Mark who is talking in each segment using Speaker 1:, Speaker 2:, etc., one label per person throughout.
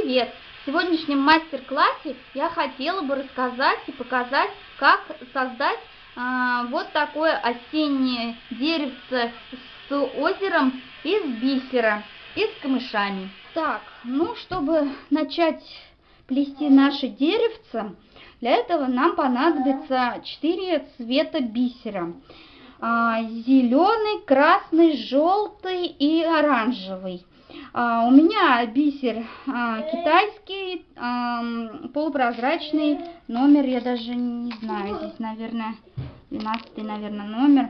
Speaker 1: Привет! В сегодняшнем мастер-классе я хотела бы рассказать и показать, как создать вот такое осеннее деревце с озером из бисера и с камышами. Так, чтобы начать плести наше деревце, для этого нам понадобится 4 цвета бисера. Зеленый, красный, желтый и оранжевый. У меня бисер китайский, полупрозрачный, номер я даже не знаю, здесь, наверное, 12 номер.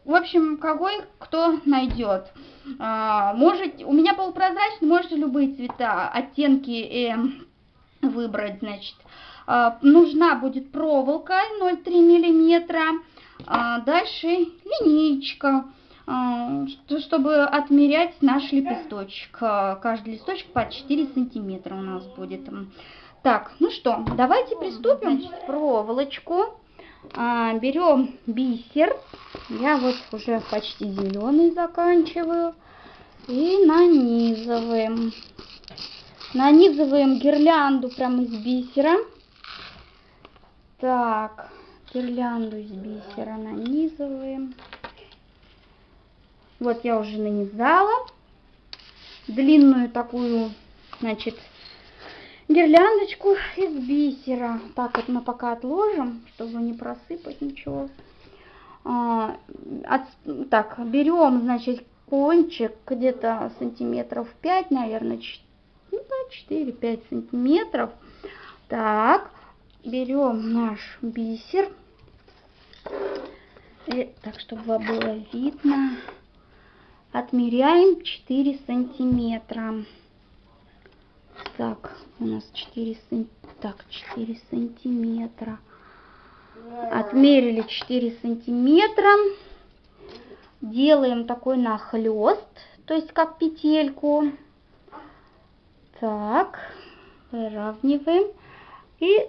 Speaker 1: В общем, какой кто найдет. Может, у меня полупрозрачный, можете любые цвета, оттенки выбрать, значит. Нужна будет проволока 0,3 мм, дальше линеечка, чтобы отмерять наш лепесточек. Каждый листочек по 4 сантиметра у нас будет. Так, давайте приступим. Значит, проволочку, берем бисер, я вот уже почти зеленый заканчиваю, и нанизываем. Нанизываем гирлянду прямо из бисера. Так, гирлянду из бисера нанизываем. Вот я уже нанизала длинную такую, значит, гирляндочку из бисера. Так, вот мы пока отложим, чтобы не просыпать ничего. Так, берем, значит, кончик где-то сантиметров 5, наверное, 4-5 сантиметров. Так, берем наш бисер. Так, чтобы вам было видно. Отмеряем 4 сантиметра. Так, у нас 4 сантиметра. Отмерили 4 сантиметра. Делаем такой нахлест, то есть как петельку. Так, выравниваем и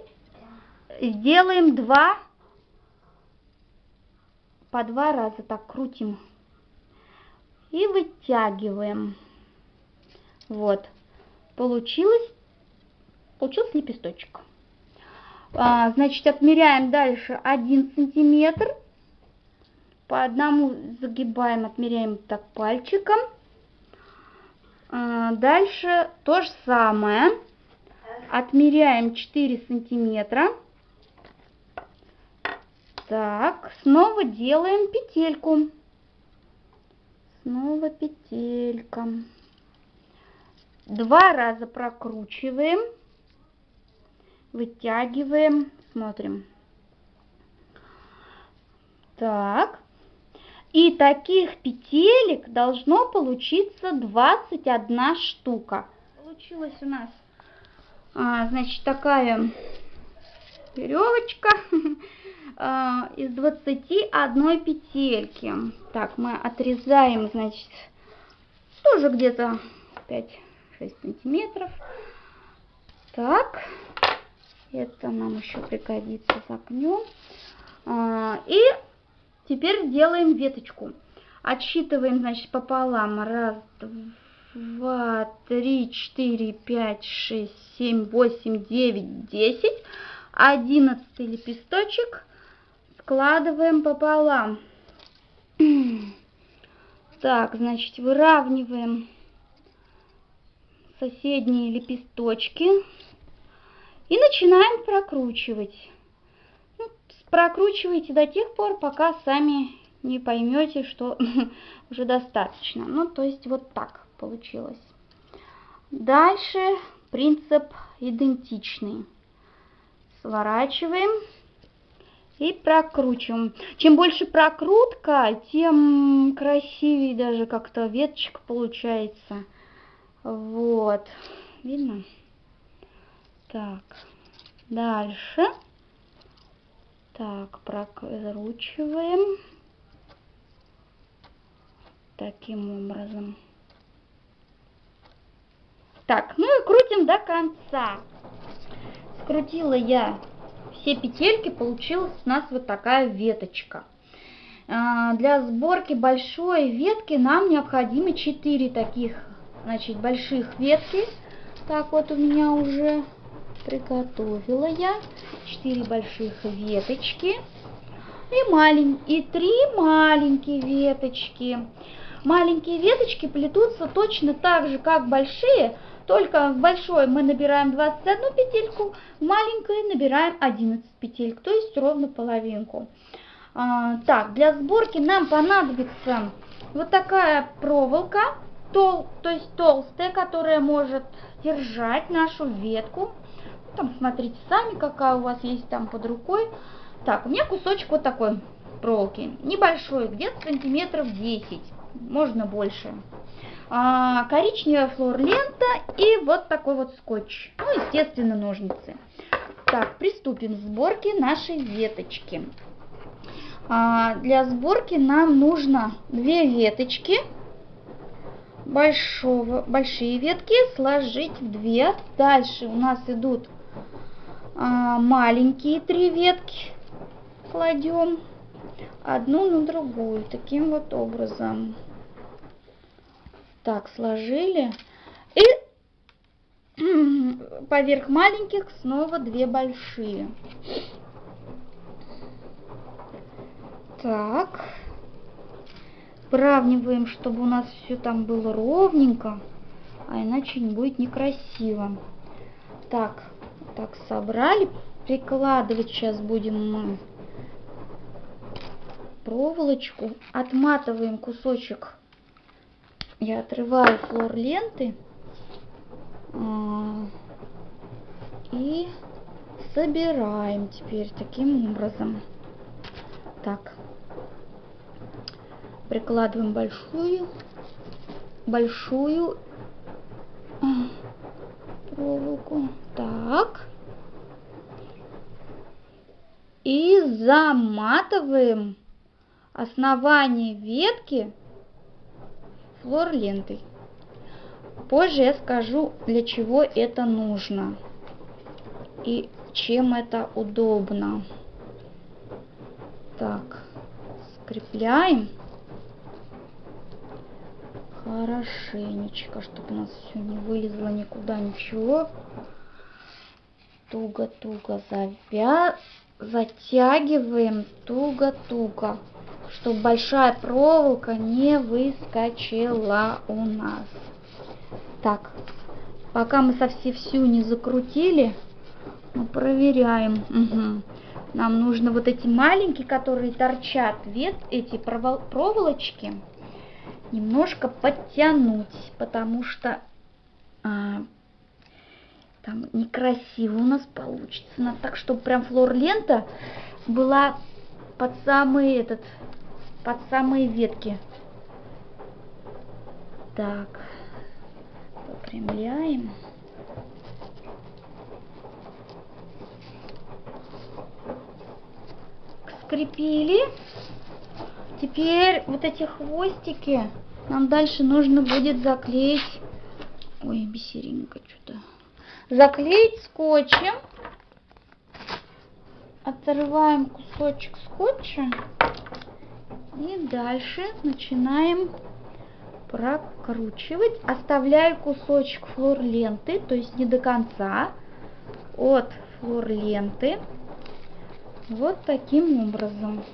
Speaker 1: сделаем по 2 раза, так крутим и вытягиваем. Вот, получился лепесточек. Значит, отмеряем дальше 1 сантиметр, по одному загибаем, отмеряем так пальчиком. Дальше то же самое. Отмеряем 4 сантиметра. Так, снова делаем петельку. Снова петелька. 2 раза прокручиваем. Вытягиваем. Смотрим. Так. И таких петелек должно получиться 21 штука. Получилась у нас, значит, такая веревочка из 21 петельки. Так, мы отрезаем, значит, тоже где-то 5-6 сантиметров. Так, это нам еще пригодится, загнем. И теперь делаем веточку. Отсчитываем, значит, пополам. 1, 2, 3, 4, 5, 6, 7, 8, 9, 10. 11 лепесточек складываем пополам. Так, значит, выравниваем соседние лепесточки и начинаем прокручивать. Прокручивайте до тех пор, пока сами не поймете, что уже достаточно. То есть вот так получилось. Дальше принцип идентичный. Сворачиваем и прокручиваем. Чем больше прокрутка, тем красивее даже как-то веточка получается. Вот. Видно? Так. Дальше. Так, прокручиваем таким образом. Так, и крутим до конца. Скрутила я все петельки, получилась у нас вот такая веточка. Для сборки большой ветки нам необходимо 4 таких, значит, больших ветки. Так, вот у меня уже приготовила я 4 больших веточки и 3 маленькие веточки. Маленькие веточки плетутся точно так же, как большие, только в большой мы набираем 21 петельку, в маленькой набираем 11 петель, то есть ровно половинку. Так, для сборки нам понадобится вот такая проволока, то есть толстая, которая может держать нашу ветку. Там смотрите сами, какая у вас есть там под рукой. Так, у меня кусочек вот такой проволоки, небольшой, где-то сантиметров 10, можно больше. Коричневая флор-лента и вот такой вот скотч. Ну, естественно, ножницы. Так, приступим к сборке нашей веточки. Для сборки нам нужно 2 веточки, большие ветки сложить в 2. Дальше у нас идут маленькие 3 ветки. Кладем одну на другую, таким вот образом. Так, сложили. И поверх маленьких снова 2 большие. Так, выравниваем, чтобы у нас все там было ровненько, а иначе не будет некрасиво. Так, так собрали. Прикладывать сейчас будем мы проволочку. Отматываем кусочек. Я отрываю флор ленты и собираем теперь таким образом. Так, прикладываем большую проволоку. Так. И заматываем основание ветки флор лентой. Позже я скажу, для чего это нужно и чем это удобно. Так, скрепляем хорошенечко, чтобы у нас все не вылезло никуда ничего. Туго-туго затягиваем, туго-туго, чтобы большая проволока не выскочила у нас. Так, пока мы совсем всю не закрутили, мы проверяем. Угу. Нам нужно вот эти маленькие, которые торчат, эти проволочки, немножко подтянуть, потому что там некрасиво у нас получится. Надо так, чтобы прям флор-лента была под самые ветки. Так, выпрямляем. Скрепили. Теперь вот эти хвостики нам дальше нужно будет заклеить. Ой, бисеринка что-то. Заклеить скотчем. Отрываем кусочек скотча и дальше начинаем прокручивать. Оставляю кусочек флор ленты, то есть не до конца, от флор ленты. Вот таким образом.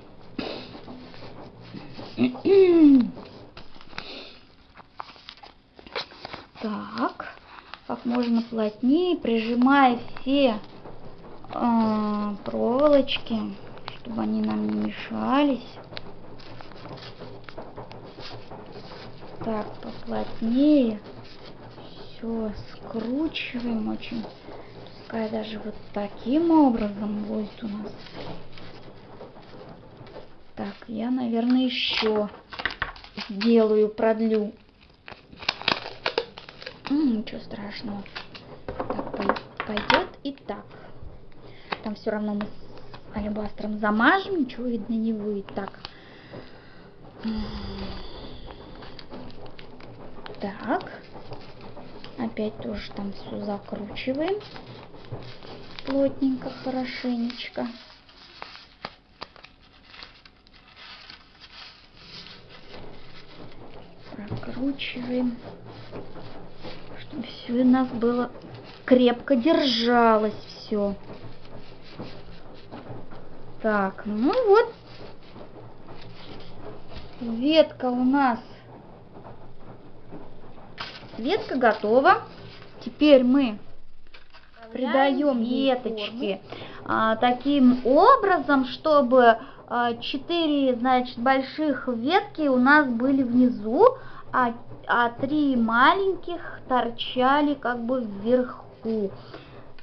Speaker 1: Так, как можно плотнее, прижимая все проволочки, чтобы они нам не мешались. Так, поплотнее. Все скручиваем очень. Пускай даже вот таким образом будет у нас. Так, я, наверное, еще сделаю, продлю. Ничего страшного. Так, пойдет и так. Там все равно мы с алебастром замажем, ничего видно не будет. Так. Так. Опять тоже там все закручиваем. Плотненько, хорошенечко. Прокручиваем, чтобы все у нас было крепко держалось все. Так, ну вот, ветка у нас, ветка готова. Теперь мы придаем веточки таким образом, чтобы 4, значит, больших ветки у нас были внизу, а 3 маленьких торчали как бы вверху.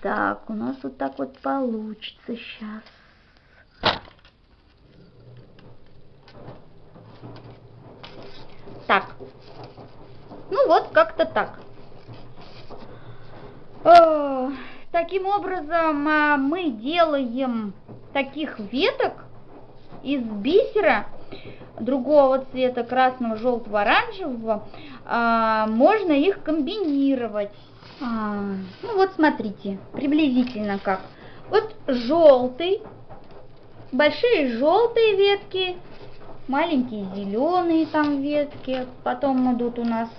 Speaker 1: Так, у нас вот так вот получится сейчас. Так, ну вот как-то так. Таким образом мы делаем таких веток из бисера другого цвета, красного, желтого, оранжевого. Можно их комбинировать. Ну вот смотрите, приблизительно как. Вот желтый, большие желтые ветки, маленькие зеленые там ветки, потом идут у нас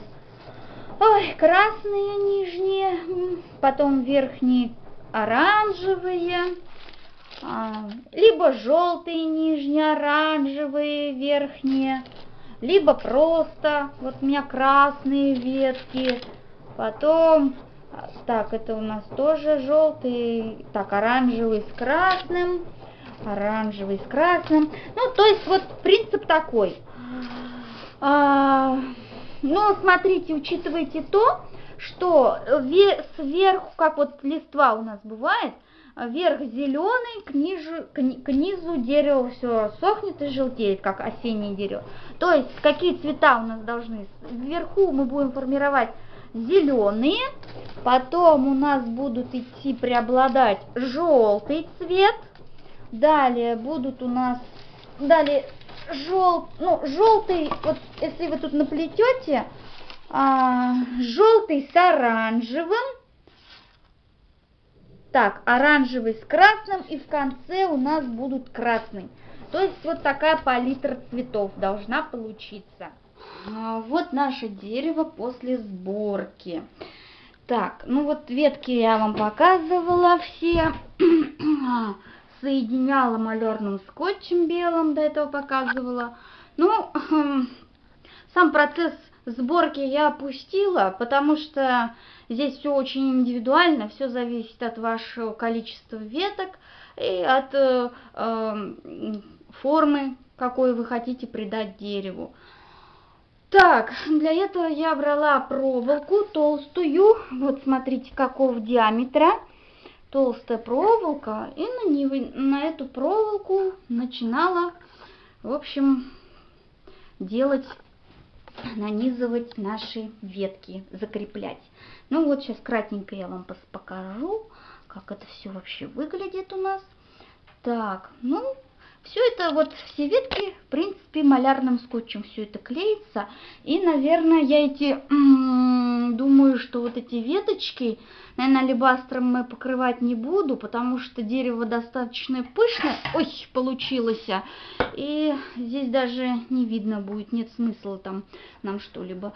Speaker 1: красные нижние, потом верхние оранжевые, либо желтые нижние, оранжевые верхние, либо просто вот у меня красные ветки, потом, так, это у нас тоже желтый, так, оранжевый с красным, оранжевый с красным, ну, то есть вот принцип такой. Но смотрите, учитывайте то, что сверху, как вот листва у нас бывает, верх зеленый, к низу дерево все сохнет и желтеет, как осеннее дерево. То есть какие цвета у нас должны? Вверху мы будем формировать зеленые, потом у нас будут идти преобладать желтый цвет, далее будут у нас, желтый, вот если вы тут наплетете, желтый с оранжевым, так, оранжевый с красным, и в конце у нас будут красный. То есть вот такая палитра цветов должна получиться. Вот наше дерево после сборки. Так, ну вот ветки я вам показывала все. Соединяла малярным скотчем белым, до этого показывала. Ну, сам процесс сборки я опустила, потому что здесь все очень индивидуально, все зависит от вашего количества веток и от формы, какой вы хотите придать дереву. Так, для этого я брала проволоку толстую, вот смотрите, какого диаметра. Толстая проволока, и на эту проволоку начинала, в общем, нанизывать наши ветки, закреплять. Ну вот сейчас кратенько я вам покажу, как это все вообще выглядит у нас. Так, ну, все это вот, все ветки, в принципе, малярным скотчем все это клеится. И, наверное, я думаю, что вот эти веточки, наверное, алебастром мы покрывать не буду, потому что дерево достаточно пышное. Ой, получилось. И здесь даже не видно будет, нет смысла там нам что-либо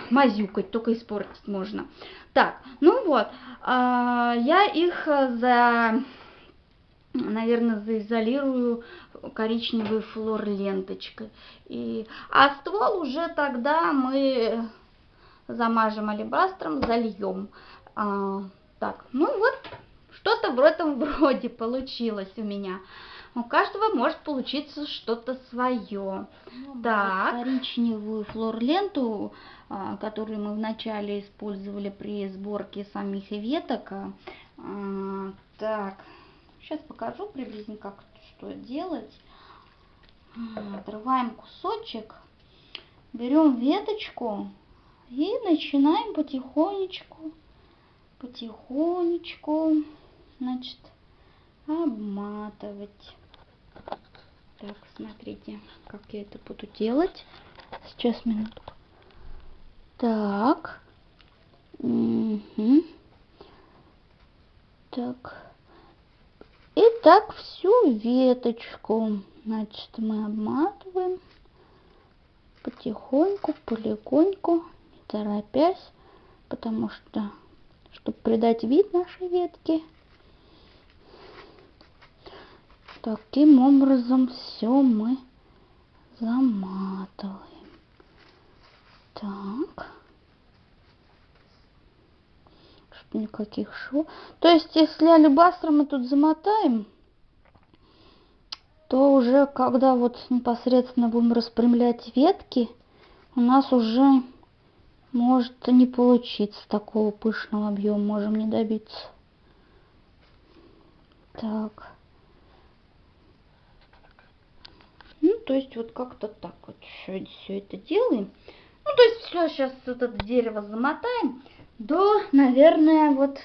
Speaker 1: мазюкать, только испортить можно. Так, ну вот, я их наверное, заизолирую коричневой флор-ленточкой. А ствол уже тогда мы замажем алебастром, зальем. Так, ну вот, что-то в этом роде получилось у меня. У каждого может получиться что-то свое. Так, коричневую флор-ленту, которую мы вначале использовали при сборке самих веток. Так, сейчас покажу приблизительно, как что делать. Отрываем кусочек, берем веточку и начинаем потихонечку, значит, обматывать. Так, смотрите, как я это буду делать. Сейчас, минутку. Так. Так. И так всю веточку, значит, мы обматываем потихоньку, полегоньку, не торопясь, потому что, чтобы придать вид нашей ветке, таким образом все мы заматываем. Так. Чтобы никаких швов. То есть, если алебастром мы тут замотаем, то уже когда вот непосредственно будем распрямлять ветки, у нас уже может не получиться такого пышного объема, можем не добиться. Так. Ну, то есть вот как-то так вот все это делаем. Ну, то есть все, сейчас вот это дерево замотаем до, наверное, вот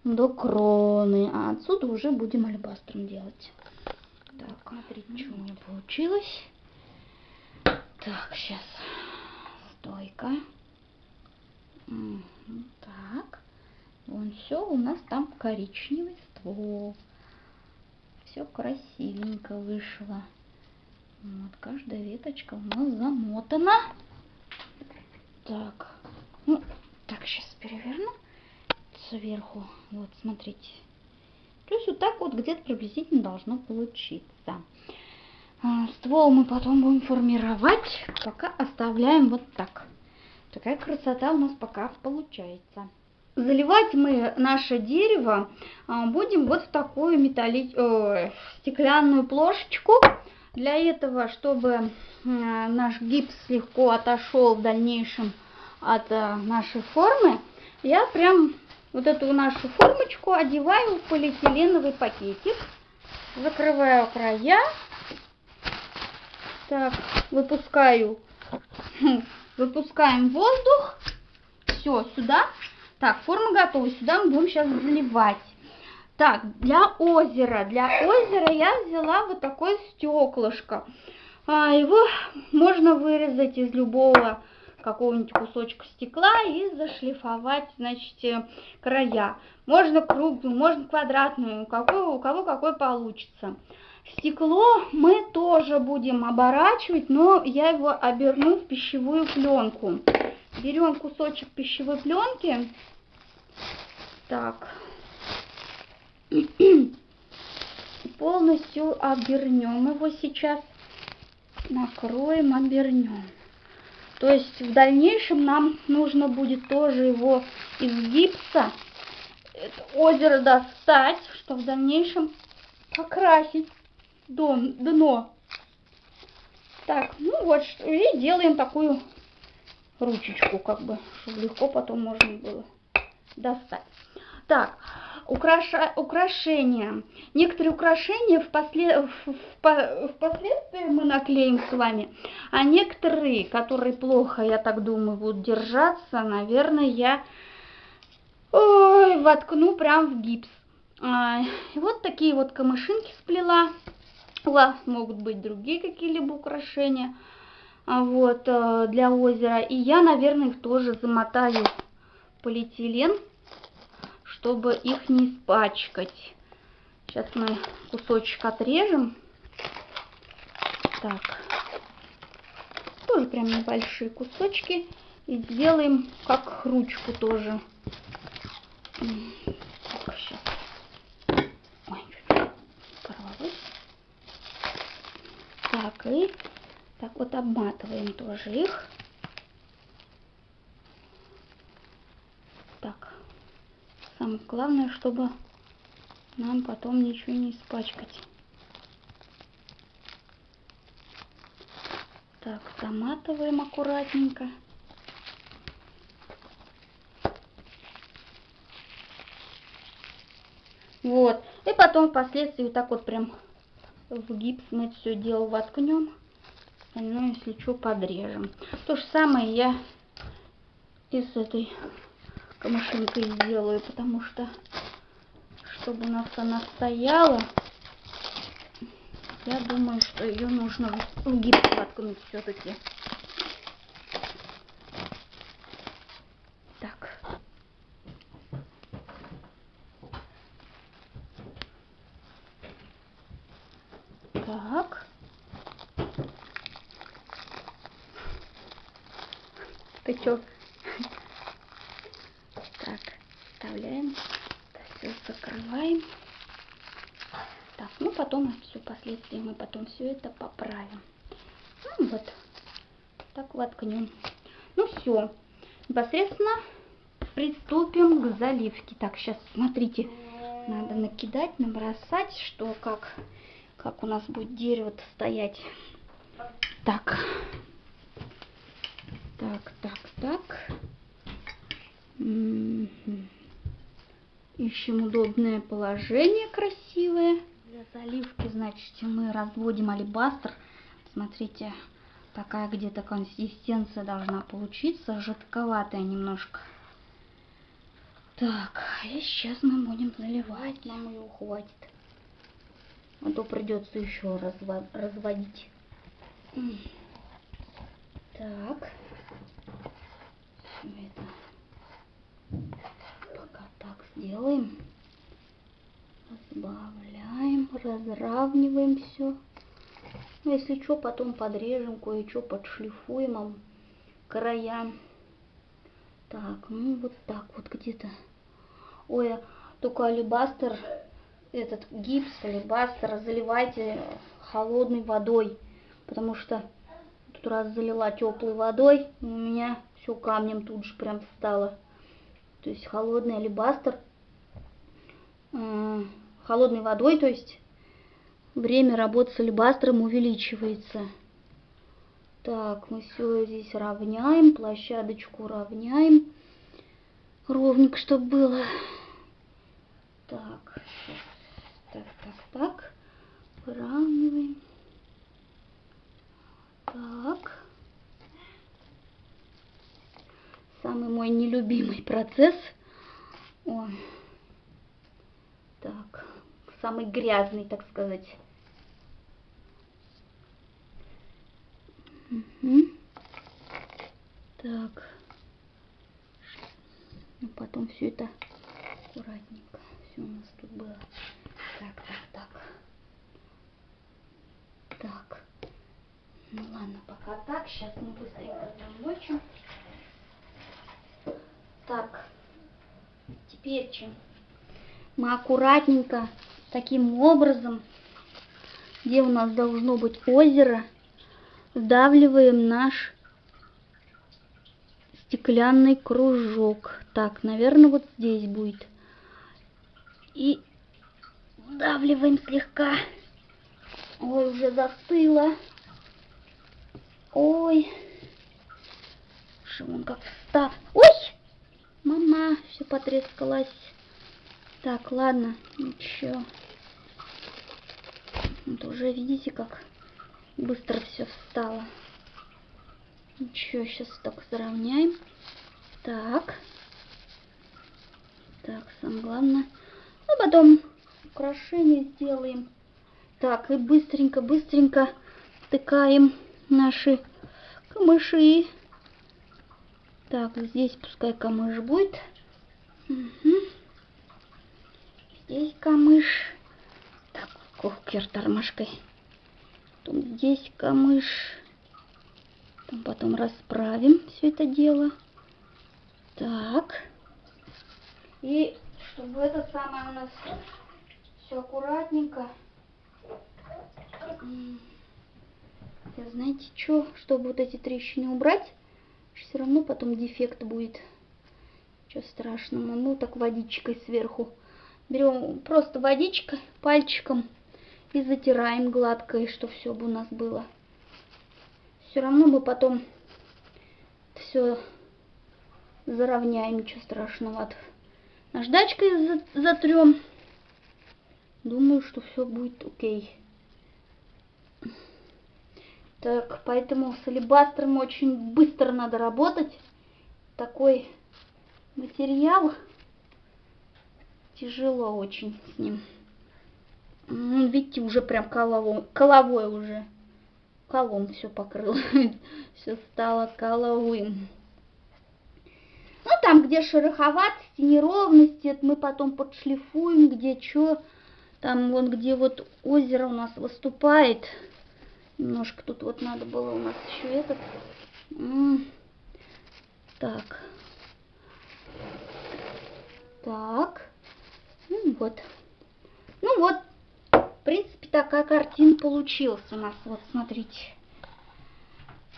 Speaker 1: до кроны. А отсюда уже будем алебастром делать. Так, смотрите, что у меня получилось. Так, сейчас. Стойка. Так. Вон все, у нас там коричневый ствол. Все красивенько вышло. Вот, каждая веточка у нас замотана. Так. Ну, так, сейчас переверну сверху. Вот, смотрите. То есть вот так вот где-то приблизительно должно получиться. Ствол мы потом будем формировать, пока оставляем вот так. Такая красота у нас пока получается. Заливать мы наше дерево будем вот в такую стеклянную плошечку. Для этого, чтобы наш гипс легко отошел в дальнейшем от нашей формы, я прям вот эту нашу формочку одеваю в полиэтиленовый пакетик, закрываю края, так, выпускаем воздух, все, сюда, так, форма готова, сюда мы будем сейчас заливать. Так, для озера я взяла вот такое стеклышко, его можно вырезать из любого какого-нибудь кусочка стекла и зашлифовать, значит, края. Можно круглую, можно квадратную, у кого какой получится. Стекло мы тоже будем оборачивать, но я его оберну в пищевую пленку. Берем кусочек пищевой пленки. Так. Полностью обернем его сейчас. Накроем, обернем. То есть в дальнейшем нам нужно будет тоже его из гипса, это озеро достать, чтобы в дальнейшем покрасить дно. Так, ну вот, и делаем такую ручечку, как бы, чтобы легко потом можно было достать. Так, украшения. Некоторые украшения впоследствии мы наклеим с вами, а некоторые, которые плохо, я так думаю, будут держаться, наверное, я воткну прям в гипс. Вот такие вот камышинки сплела. У вас могут быть другие какие-либо украшения вот, для озера. И я, наверное, их тоже замотаю в полиэтилен, чтобы их не испачкать. Сейчас мы кусочек отрежем. Так. Тоже прям небольшие кусочки. И сделаем как ручку тоже. Так, сейчас. Ой, порвалось. Так, и так вот обматываем тоже их. Так. Самое главное, чтобы нам потом ничего не испачкать. Так, заматываем аккуратненько. Вот. И потом впоследствии вот так вот прям в гипс мы это все дело воткнем. Остальное, если что, подрежем. То же самое я и с этой камышинкой сделаю, потому что, чтобы у нас она стояла, я думаю, что ее нужно в гипс воткнуть все-таки. Так. Так. Ты чё? потом все впоследствии мы потом все это поправим. Ну, вот так воткнем. Ну все, непосредственно приступим к заливке. Так, сейчас смотрите, надо накидать, набросать, что как у нас будет дерево стоять. Так. Так. Ищем удобное положение, красивое. Для заливки, значит, мы разводим алебастр. Смотрите, такая где-то консистенция должна получиться, жидковатая немножко. Так, и сейчас мы будем заливать. Нам ее хватит. А то придется еще разводить. Так. Все это пока так сделаем. Разбавляем, разравниваем все. Ну, если что, потом подрежем, кое-что подшлифуем краям. Так, ну вот так вот где-то. Ой, только алебастр, этот гипс, алебастр заливайте холодной водой. Потому что тут раз залила теплой водой, у меня все камнем тут же прям встало. То есть холодный алебастр, холодной водой, то есть время работы с алебастром увеличивается. Так, мы все здесь равняем, площадочку равняем, ровненько, чтобы было. Так, так, выравниваем. Так. Самый мой нелюбимый процесс. Ой. Так, самый грязный, так сказать. Угу. Так. Ну, потом все это аккуратненько. Все у нас тут было. Так. Ну ладно, пока так. Сейчас мы быстренько замочим. Так. Теперь мы аккуратненько таким образом, где у нас должно быть озеро, сдавливаем наш стеклянный кружок. Так, наверное, вот здесь будет. И сдавливаем слегка. Ой, уже застыло. Ой. Что он как встал. Ой! Мама, все потрескалось. Так, ладно, ничего. Вот уже видите, как быстро все встало. Ничего, сейчас так заровняем. Так, самое главное. А потом украшение сделаем. Так, и быстренько втыкаем наши камыши. Так, здесь пускай камыш будет. Угу. Здесь камыш. Так, кухер тормошкой. Потом здесь камыш. Потом расправим все это дело. Так. И чтобы это самое у нас все аккуратненько. Знаете что? Чтобы вот эти трещины убрать, все равно потом дефект будет. Ничего страшного. Ну так водичкой сверху. Берем просто водичкой, пальчиком и затираем гладко, и что все бы у нас было. Все равно мы потом все заровняем, ничего страшного. Наждачкой затрем. Думаю, что все будет окей. Так, поэтому с алебастром очень быстро надо работать. Такой материал. Тяжело очень с ним. Видите, уже прям коловой уже. Колом все покрыл. Все стало коловым. Ну, там, где шероховатости, неровности, это мы потом подшлифуем, где что. Там, вон, где вот озеро у нас выступает. Немножко тут вот надо было у нас еще этот. Так. Так. Ну вот. В принципе, такая картина получилась у нас. Вот, смотрите.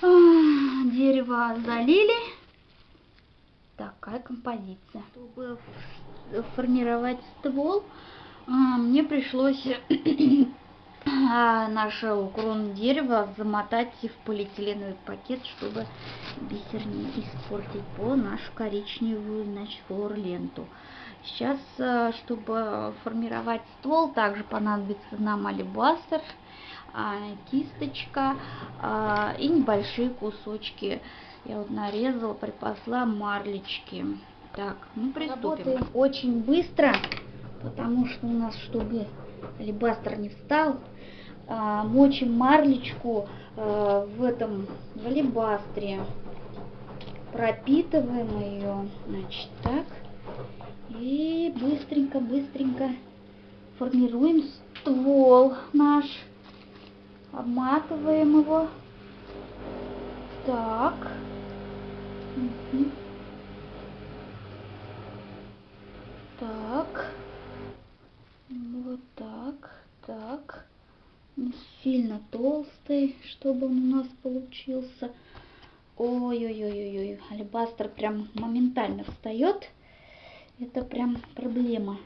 Speaker 1: Дерево залили. Такая композиция. Чтобы формировать ствол, мне пришлось нашу крону дерева замотать в полиэтиленовый пакет, чтобы бисер не испортить по нашу коричневую, значит, флор-ленту. Сейчас, чтобы формировать ствол, также понадобится нам алебастр, кисточка и небольшие кусочки. Я вот нарезала, припасла марлечки. Так, мы приступим. Работаем очень быстро, потому что у нас, чтобы алебастр не встал, мочим марлечку в алебастре, пропитываем ее, значит, так, и быстренько формируем ствол наш, обматываем его, так, так, вот так, не сильно толстый, чтобы он у нас получился. Ой-ой-ой-ой, алебастр прям моментально встает. Это прям проблема.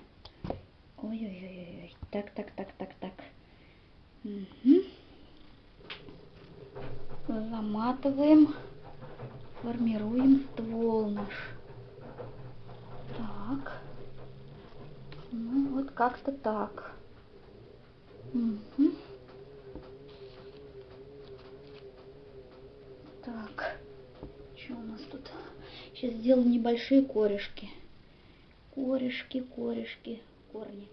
Speaker 1: Ой-ой-ой-ой. Так. Заматываем, формируем ствол наш. Так. Ну вот как-то так. Так. Что у нас тут? Сейчас сделаю небольшие корешки. Корешки, корни.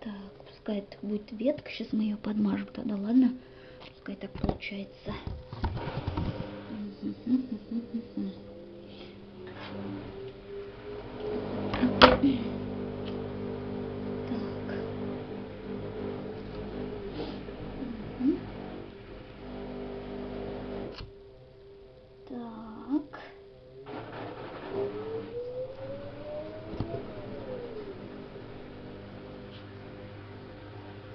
Speaker 1: Так, пускай это будет ветка. Сейчас мы ее подмажем тогда, ладно? Пускай так получается. Так.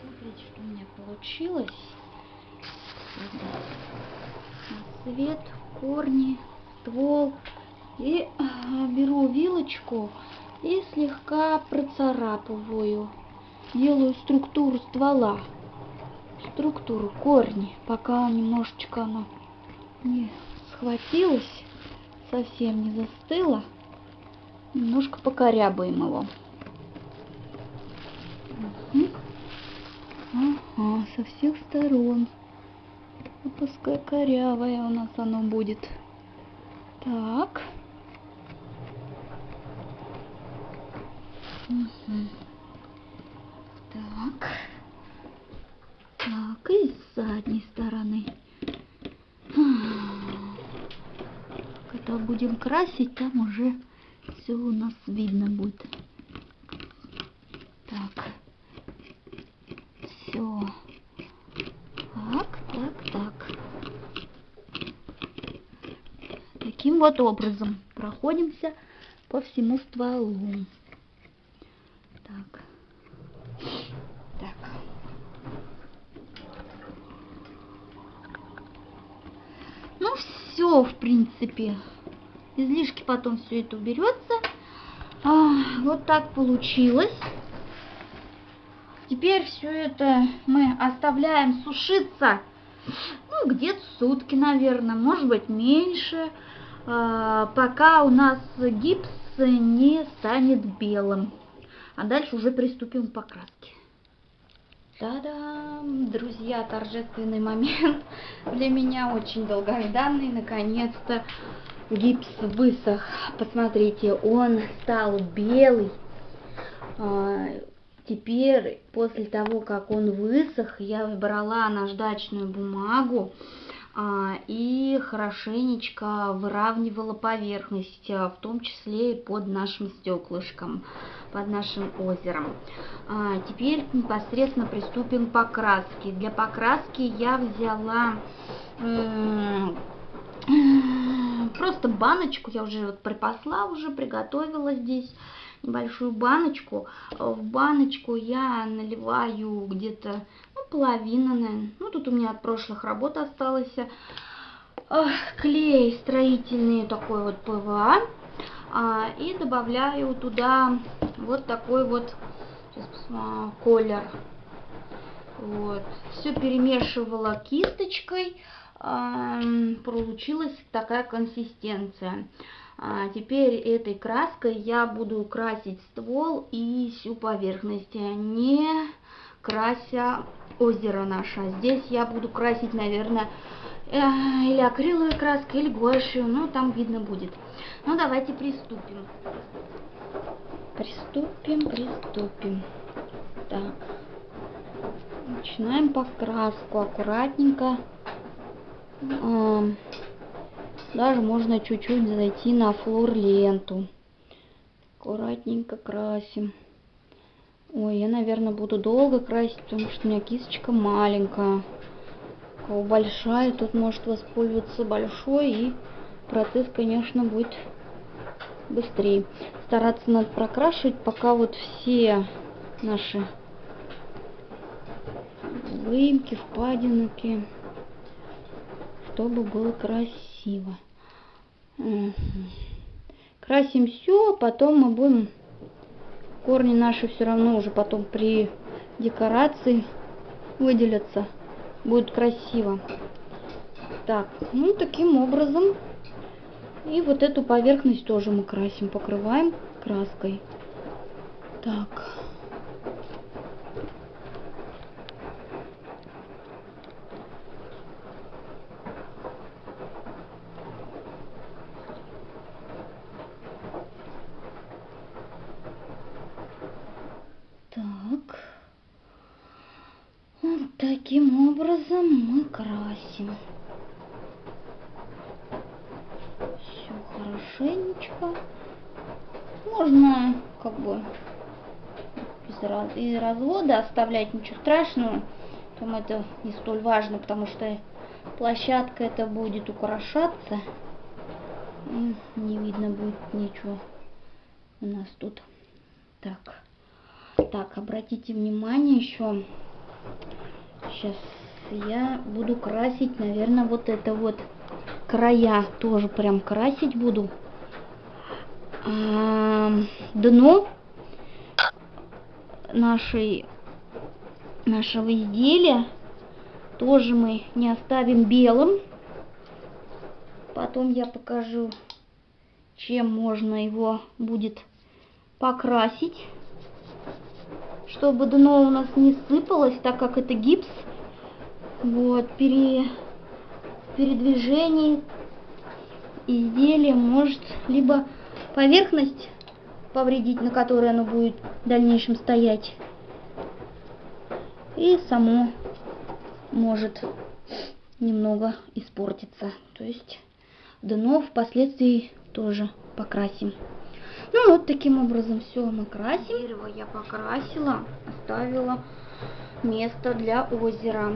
Speaker 1: Смотрите, что у меня получилось. Цвет, корни, ствол. И беру вилочку и слегка процарапываю. Делаю структуру ствола. Структуру корни. Пока немножечко оно не схватилось, совсем не застыло. Немножко покорябаем его. Ага, со всех сторон. Пускай корявое у нас оно будет. Так. Так, и с задней стороны. Когда будем красить, там уже все у нас видно будет. Так. Все. Так. Таким вот образом проходимся по всему стволу. Так. Ну все, в принципе. Излишки потом все это уберется. Вот так получилось. Теперь все это мы оставляем сушиться. Ну, где-то сутки, наверное, может быть меньше. Пока у нас гипс не станет белым. А дальше уже приступим к покраске. Та-дам! Друзья, торжественный момент. Для меня очень долгожданный. Наконец-то гипс высох. Посмотрите, он стал белый. Теперь, после того, как он высох, я брала наждачную бумагу и хорошенечко выравнивала поверхность, в том числе и под нашим стеклышком, под нашим озером. Теперь непосредственно приступим к покраске. Для покраски я взяла просто баночку, я уже вот припасла, уже приготовила здесь небольшую баночку. В баночку я наливаю где-то, ну, половину, наверное. Ну, тут у меня от прошлых работ осталось клей строительный, такой вот ПВА. И добавляю туда вот такой вот, сейчас посмотрю, колер. Вот. Все перемешивала кисточкой. Получилась такая консистенция. Теперь этой краской я буду красить ствол и всю поверхность, не крася озеро наше. Здесь я буду красить, наверное, или акриловой краской, или гуашью, ну там видно будет. Ну давайте приступим. Приступим. Так. Начинаем покраску аккуратненько. Даже можно чуть-чуть зайти на флор-ленту. Аккуратненько красим. Ой, я, наверное, буду долго красить, потому что у меня кисточка маленькая. У кого большая, тут может воспользоваться большой, и процесс, конечно, будет быстрее. Стараться надо прокрашивать, пока вот все наши выемки, впадинки, чтобы было красиво. Красим все, а потом мы будем, корни наши все равно уже потом при декорации выделятся, будет красиво. Так, ну таким образом. И вот эту поверхность тоже мы красим, покрываем краской. Так. Так. Вот таким образом мы красим. Все хорошенечко. Можно как бы из развода оставлять, ничего страшного. Там это не столь важно, потому что площадка это будет украшаться. И не видно будет ничего у нас тут. Так, обратите внимание еще. Сейчас я буду красить, наверное, вот это вот края тоже прям красить буду. Дно нашего изделия тоже мы не оставим белым. Потом я покажу, чем можно его будет покрасить, чтобы дно у нас не сыпалось, так как это гипс. Вот, при передвижении изделия может либо поверхность повредить, на которой оно будет в дальнейшем стоять, и само может немного испортиться. То есть дно впоследствии тоже покрасим. Ну вот таким образом все мы красим. Дерево я покрасила, оставила место для озера.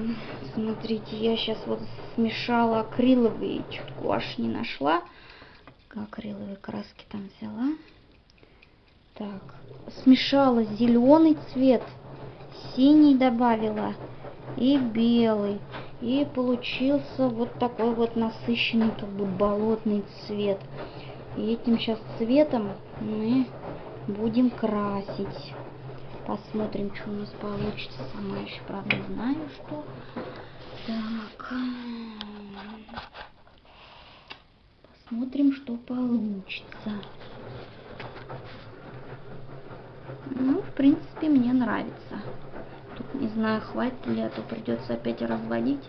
Speaker 1: Смотрите, я сейчас вот смешала акриловые, чутку аж не нашла. Акриловые краски там взяла. Так, смешала зеленый цвет, синий добавила и белый. И получился вот такой вот насыщенный, как бы болотный цвет. И этим сейчас цветом мы будем красить. Посмотрим, что у нас получится. Сама еще, правда, не знаю, что. Так. Посмотрим, что получится. Ну, в принципе, мне нравится. Тут не знаю, хватит ли, а то придется опять разводить.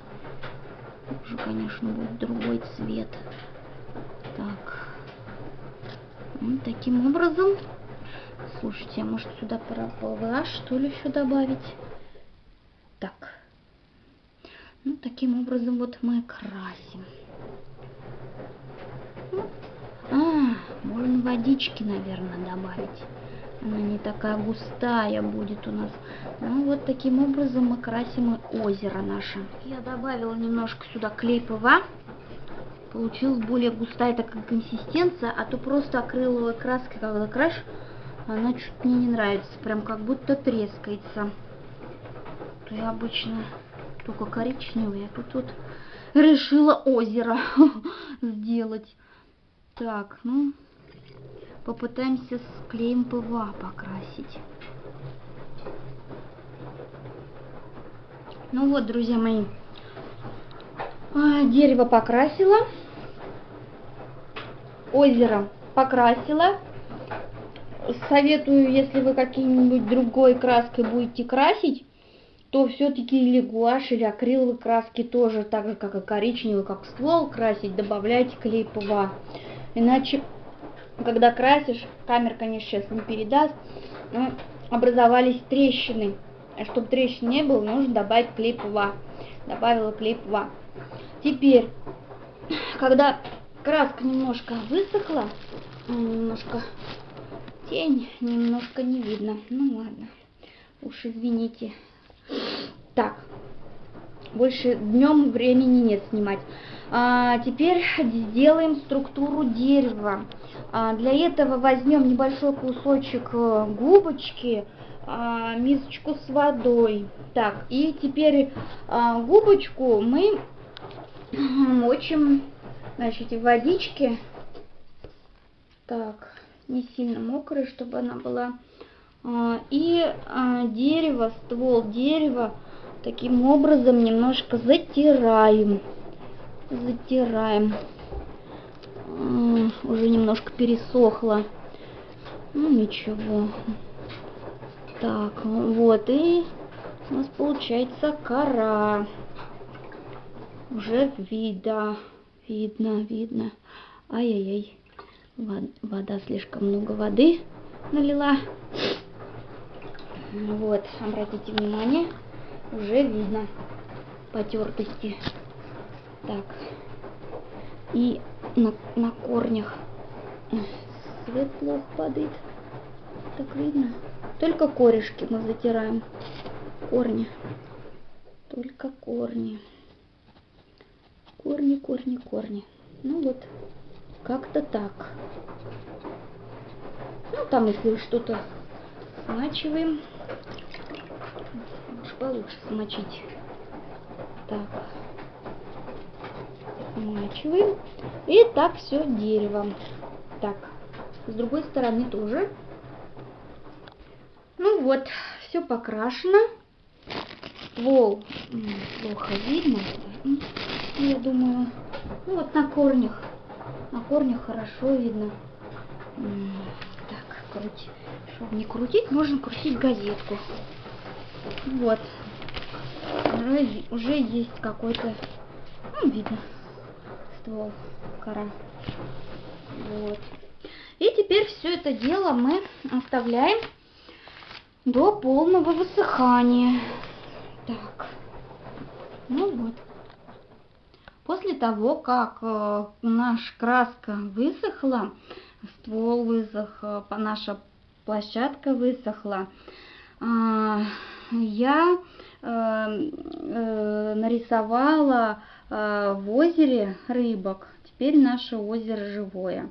Speaker 1: Уже, конечно, будет другой цвет. Так. Вот таким образом. Слушайте, а может сюда ПВА, что ли, еще добавить? Так. Ну, таким образом вот мы красим. Можно водички, наверное, добавить. Она не такая густая будет у нас. Ну, вот таким образом мы красим и озеро наше. Я добавила немножко сюда клей ПВА. получилась более густая такая консистенция, а то просто акриловая краска, когда крашь, она чуть мне не нравится, прям как будто трескается. То я обычно только коричневый, а тут вот решила озеро сделать. Так, ну, попытаемся с клеем ПВА покрасить. Ну вот, друзья мои, дерево покрасила, озеро покрасила. Советую, если вы какой-нибудь другой краской будете красить, то все-таки или гуашь, или акриловые краски тоже, так же как и коричневый, как ствол красить, добавляйте клей ПВА. Иначе, когда красишь, камера, конечно, сейчас не передаст, но образовались трещины. А чтобы трещин не было, нужно добавить клей ПВА. Добавила клей ПВА. Теперь, когда краска немножко высохла, немножко тень, немножко не видно. Ну ладно, уж извините. Так, больше днем времени нет снимать. Теперь сделаем структуру дерева. Для этого возьмем небольшой кусочек губочки, мисочку с водой. Так, и теперь губочку мы мочим, значит, в водичке. Так, не сильно мокрая, чтобы она была. И дерево, ствол дерева таким образом немножко затираем. Уже немножко пересохло. Ну ничего. Так, вот, и у нас получается кора. Уже видно. Ай-яй-яй. Вода, слишком много воды налила. Вот, обратите внимание, уже видно потертости. Так, и на корнях свет плохо падает. Так видно. Только корешки мы затираем. Корни. Только корни. Корни. Ну вот, как-то так. Ну там, если что-то смачиваем, уж получше смочить. Так, смачиваем. И так все дерево. Так, с другой стороны тоже. Ну вот, все покрашено. Ствол плохо видно, я думаю. Ну вот на корнях хорошо видно. Так, крутить. Чтобы не крутить, можно крутить газетку. Вот. Уже есть какой-то, ну, видно, ствол, кора. Вот. И теперь все это дело мы оставляем до полного высыхания. Так. Ну вот. После того, как наша краска высохла, ствол высох, наша площадка высохла, я нарисовала в озере рыбок. Теперь наше озеро живое.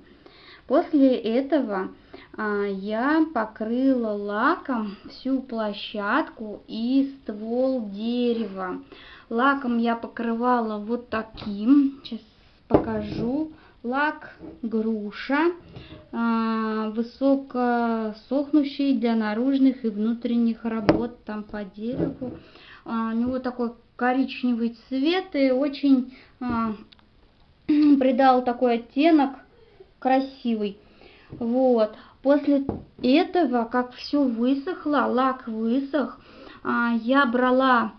Speaker 1: После этого я покрыла лаком всю площадку и ствол дерева. Лаком я покрывала вот таким. Сейчас покажу. Лак груша, высокосохнущий для наружных и внутренних работ там по дереву. У него такой коричневый цвет и очень придал такой оттенок красивый. Вот. После этого, как все высохло, лак высох, я брала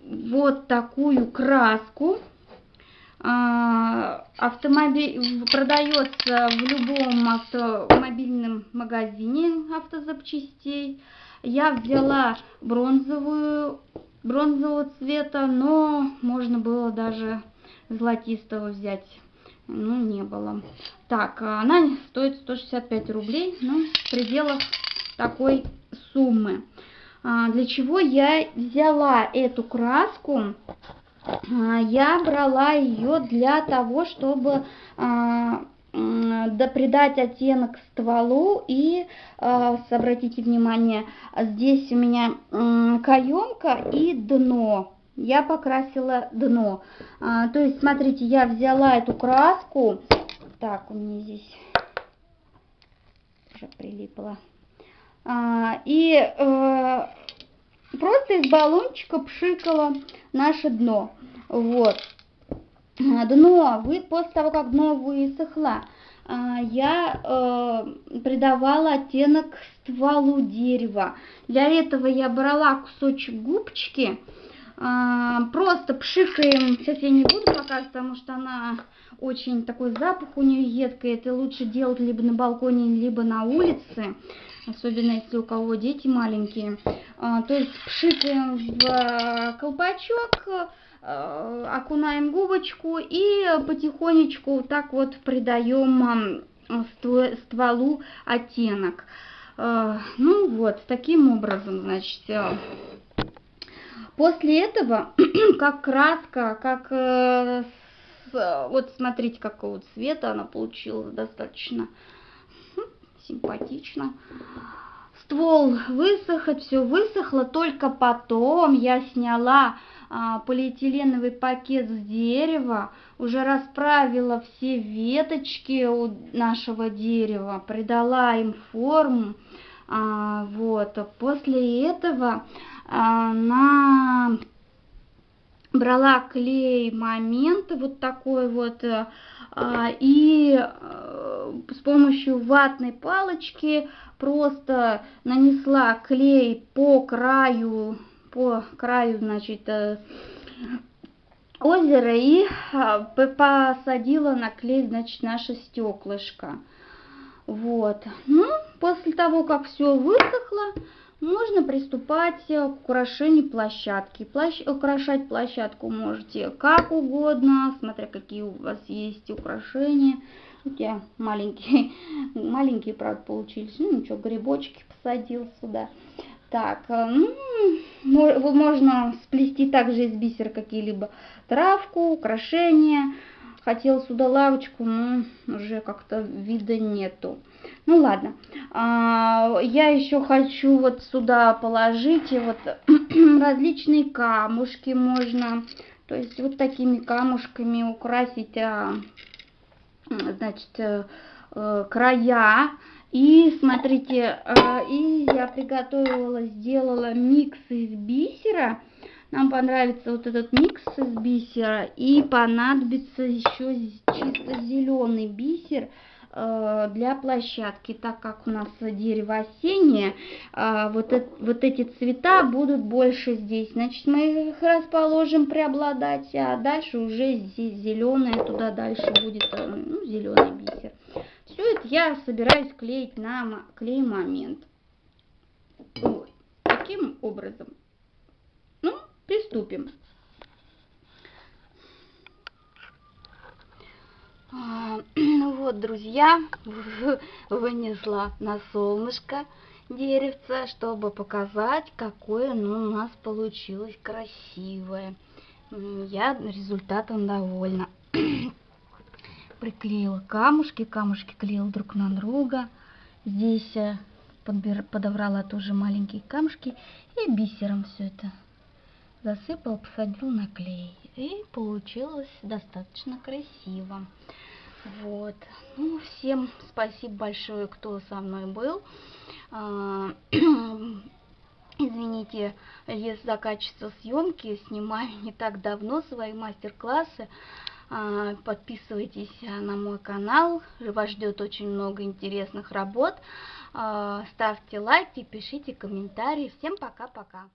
Speaker 1: вот такую краску. Автомобиль продается в любом автомобильном магазине автозапчастей. Я взяла бронзового цвета, но можно было даже золотистого взять. Ну, не было. Так, она стоит 165 рублей, ну, в пределах такой суммы. Для чего я взяла эту краску? я брала ее для того, чтобы придать оттенок стволу. И обратите внимание, здесь у меня каемка и дно. Я покрасила дно. То есть, смотрите, я взяла эту краску. Так, у меня здесь уже прилипло. И просто из баллончика пшикала наше дно. Вот. Дно, после того, как дно высохло, я придавала оттенок стволу дерева. Для этого я брала кусочек губочки, просто пшикаем. Сейчас я не буду показывать, потому что она очень такой запах у нее едкий. Это лучше делать либо на балконе, либо на улице, особенно если у кого дети маленькие. То есть пшикаем в колпачок, окунаем губочку и потихонечку вот так вот придаем стволу оттенок. Ну вот, таким образом, значит, после этого, как краска, как вот смотрите, какого цвета она получилась, достаточно симпатично. Ствол высохнет, все высохло, только потом я сняла полиэтиленовый пакет с дерева, уже расправила все веточки у нашего дерева, придала им форму. Вот. После этого брала клей момент вот такой вот, и с помощью ватной палочки просто нанесла клей по краю, значит, озера и посадила на клей, значит, наше стеклышко. Вот. Ну, после того, как все высохло, можно приступать к украшению площадки. Украшать площадку можете как угодно, смотря какие у вас есть украшения. Вот я маленькие, правда, получились. Ну ничего, грибочки посадил сюда. Так, можно сплести также из бисера какие-либо травку, украшения. Хотела сюда лавочку, но уже как-то вида нету. Ну ладно. Я еще хочу вот сюда положить вот различные камушки можно. То есть вот такими камушками украсить, значит, края. И смотрите, и я сделала микс из бисера. Нам понравится вот этот микс из бисера, и понадобится еще чисто зеленый бисер для площадки, так как у нас дерево осеннее, вот эти цвета будут больше здесь, значит, мы их расположим преобладать, а дальше уже здесь зеленое, туда дальше будет зеленый бисер. Все это я собираюсь клеить на клей момент. Вот. Таким образом. Ну, приступим. Ну вот, друзья, вынесла на солнышко деревце, чтобы показать, какое оно у нас получилось красивое. Я результатом довольна. Приклеила камушки клеила друг на друга. Здесь подобрала тоже маленькие камушки и бисером все это засыпала, посадила на клей. И получилось достаточно красиво. Вот. Ну, всем спасибо большое, кто со мной был. Извините за качество съемки. Снимаю не так давно свои мастер-классы. Подписывайтесь на мой канал. Вас ждет очень много интересных работ. Ставьте лайки, пишите комментарии. Всем пока-пока.